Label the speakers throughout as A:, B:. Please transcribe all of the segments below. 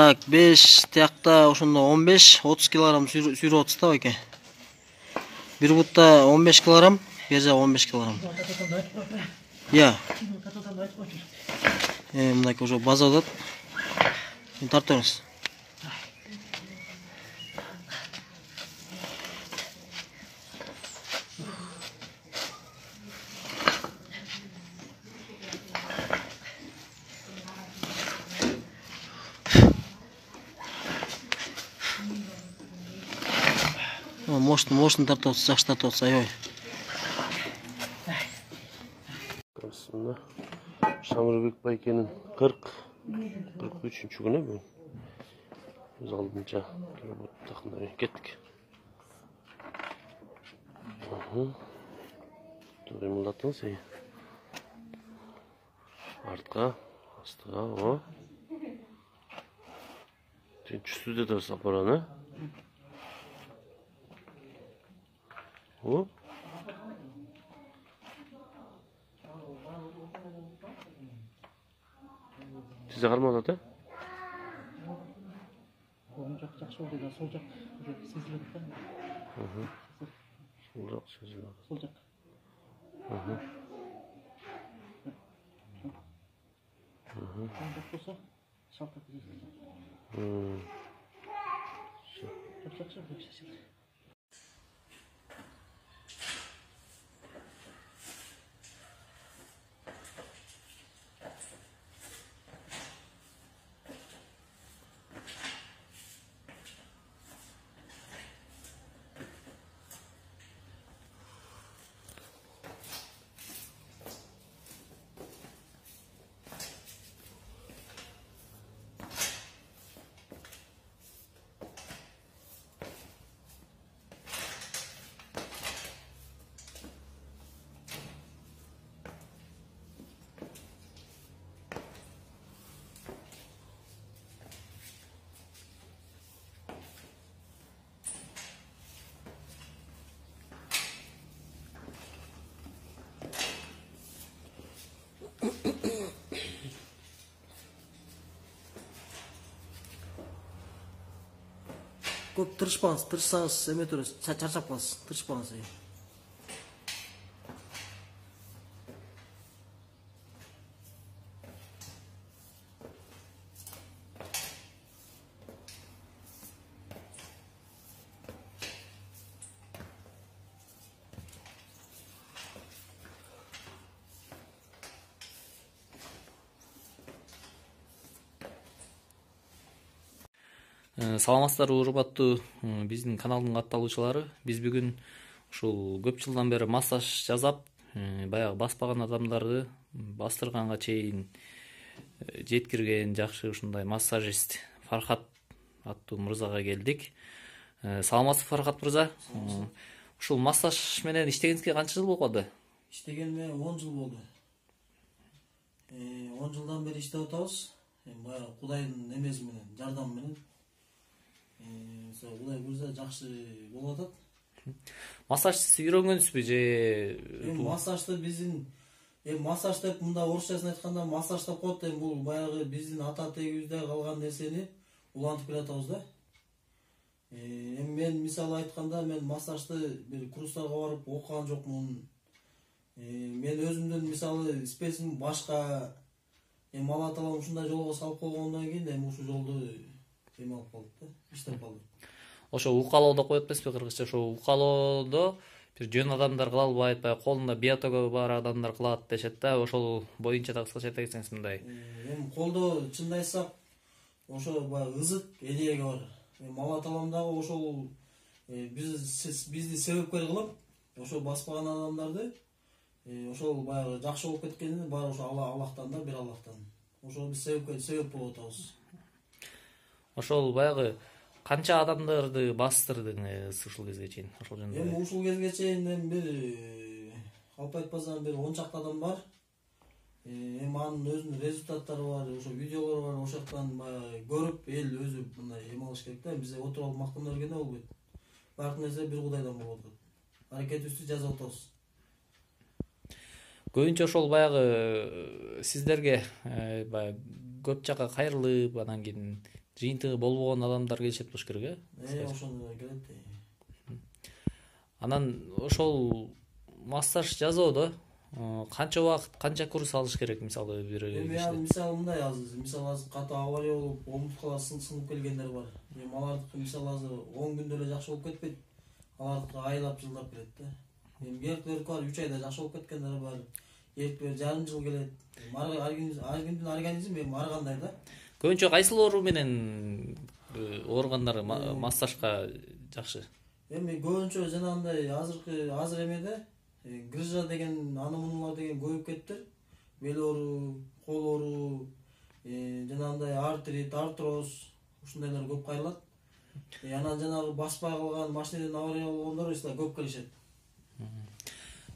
A: Так, 5, тиякта ошондо 15-30 килограмм сүйрөп атсыз да байке. Бир бутта 15 килограмм, бер жагы 15 килограмм. Я. Мынакей уже база атат. Тартыңыз. Мощно тартып атсыз, жакшы тартып атсыз, аябай.
B: Aslında Şamurбек байкенин 43-cü günü bu. Biz aldınca bu takımları gittik. Dur emulattın sen. Artka, astığa o. Tüçüsü de saparanı. O. Size karmadı da?
C: Oğlum çok жақсы oldu da sol жақ сезіледі да.
B: Sol жақ сезіледі.
C: Сол жақ. Сол жақ болса шалтақ сезіледі. Жақсы сезіледі.
A: Көп тырышпаңыз, тырышсаңыз эме турасыз, чарчап каласыз, тырышпаңыз.
D: Саламатсыздарбы урматтуу биздин каналдын катталуучулары. Биз бүгүн ушул көп жылдан бери массаж жасап, баягы баспаган адамдарды бастырганга чейин жеткирген жакшы ушундай массажист Фархат аттуу мырзага келдик. Саламатсызбы Фархат мырза? Ушул массаж менен иштегениңизге канча жыл болуп калды?
A: Иштегениме 10 жыл болду. 10 жылдан бери иштеп атабыз. Баягы Кудайдын эмеси менен, жардамы менен. Кудай буйрса жакшы болуп атат.
D: Массаж сиз үйрөнгөнсүзбү же?
A: Массажды биздин массаж деп мында орусчасын айтканда массаж деп коет. Бул баягы биздин ата тегибизде калган нерсени улантып келатабыз да. Мен мисалы айтканда мен массажды бир курстарга барып окуган жокмун. Мен өзүмдүн мисалы спесим башка ала талам ушундай жолго салып койгондон кийин ушу жолду алып калдык да, иштеп калдык.
D: Ошо укалоо деп коет эмеспи кыргызча? Ошо укалоодо бир жөн адамдар кыла албайт, баягы колунда биотогу бар адамдар кылат дешет да. Ошол боюнча да кыскача айта кетсеңиз мындай.
A: Колдо чынын айтсак, ошо баягы ызык элеги бар. Ала талам дагы ошол бизди себепкер кылып, ошо баспаган адамдарды ошол баягы жакшы болуп кеткенин баары ошо Аллахтан да, бир Аллахтан. Ошол биз себеп болуп атабыз.
D: Ошол баягы канча адамдарды бастырдыңыз ушул кезге чейин? Ошол жөнүндө.
A: Ушул кезге чейин бир алып айтпасам бир 10 чакты адам бар. Анын өзүнүн результаттары бар, ошо видеолор бар, ошоктон баягы көрүп эл өзү мындай эме алыш керек да. Биз отуруп алып мактана бергенде болбойт. Бардык нерсе бир Кудайдан болуп атат. Аракетибизди жасап атабыз.
D: Көбүнчө ошол баягы сиздерге баягы көп жакка кайрылып, анан кийин жыйынтыгы болбогон адамдар келишет болуш керек,
A: ошондо келет.
D: Анан ошол массаж жасоодо канча убакыт, канча курс алыш керек, мисалы бир
A: Эми мисалы мындай азыр, мисалы азыр катуу авария болуп, омурткалар сынып келгендер бар. Эми алардыкы мисалы азыр 10 күндө эле жакшы болуп кетпейт. Алардыкы айлап жылдап келет да. Эми керектер бар 3 айда жакшы болуп кеткендер бар. Керектер жарым жыл келет. Аргиндин организм эми ар кандай да.
D: Көбүнчө кайсыл оору менен ооругандар массажга жакшы?
A: Эми көбүнчө жанагындай азыр эмеде грыжа деген анымунулар деген көбөйүп кетти. Бел оору, кол оору, жанагындай артрит, артроз ушундайлар көп кайрылат. Анан жанагы баспай калган машинеден авария болгондор исла көп келишет.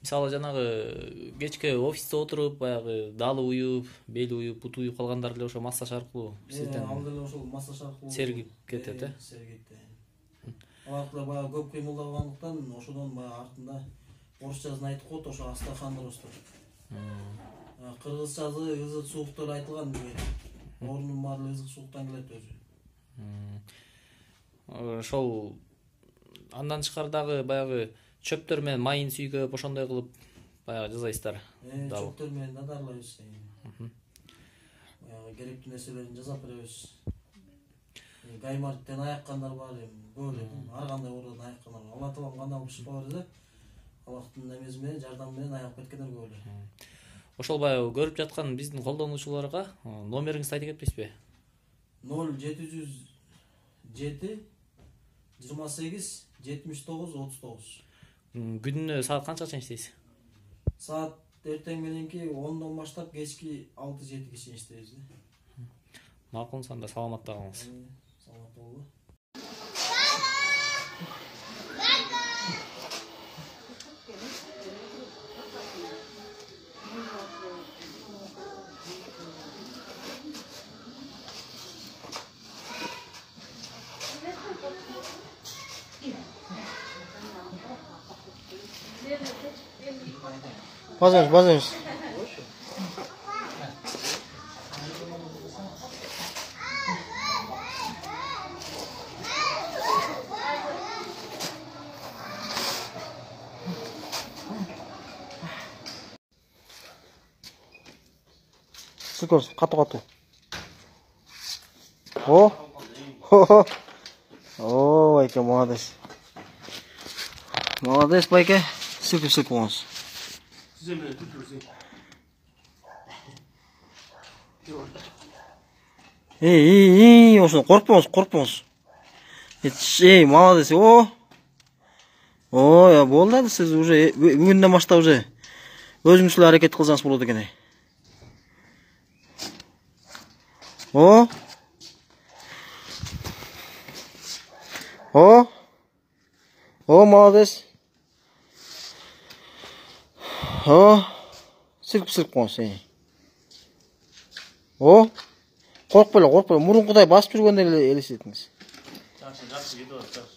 D: Мисалы жанагы кечке офисте отуруп, баягы далы уюп, бел уюп, бут уюп калгандар эле ошо массаж аркылуу сизден
A: Ал деле ошол массаж аркылуу
D: сергип кетет,
A: Сергип. Алар баягы көп кыймылдагандыктан ошодон баягы артында орусчасын айтып коет, ошо остеохондроз деп. Кыргызчасы ызык сууктар айтылган бизге. Орнун баары ызык сууктан келет өзү.
D: Ошол андан тышкары дагы баягы чөптөр менен майын сүйгөп, ошондой кылып баягы жасайсыздар.
A: Чөптөр менен да дарылайбыз. Баягы керектүү нерселерин жасап беребиз. Гаймарттен аяккандар бар, көп эле. Ар кандай оорудан аяккандар. Алла таалам кандай кылып берсе, Аллахтын эмеси менен, жардамы менен аягып кеткендер көп эле.
D: Ошол баягы көрүп жаткан биздин колдонуучуларга номериңизди айтып кетпейсизби? 0707 28 79 39. Күнүнө саат канчага чейин иштейсиз?
A: Саат эртең мененки 10дон баштап кечки 6-7 чейин иштейбиз.
D: Макул, санда саламатта калыңыз.
A: Саламат болгула.
C: Базарыңыз. Сыкыр, катуу. О, байке, молодец. Молодец, байке. Сыпып болыңыз. Эй, ошо коркпоңуз. Эй, молодец. Я болду, сиз уже бүгүндөн баштап уже өзүңүз эле аракет кылсаңыз болот экен. Молодец. Сырып коңуз. Коркпой, мурункудай басып жүргөндөй эле элестетиңиз.
B: Жакшы кетип атат.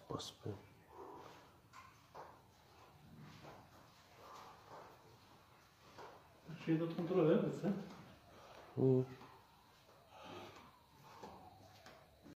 B: Басып.
C: Şeyde kontrol eder misin?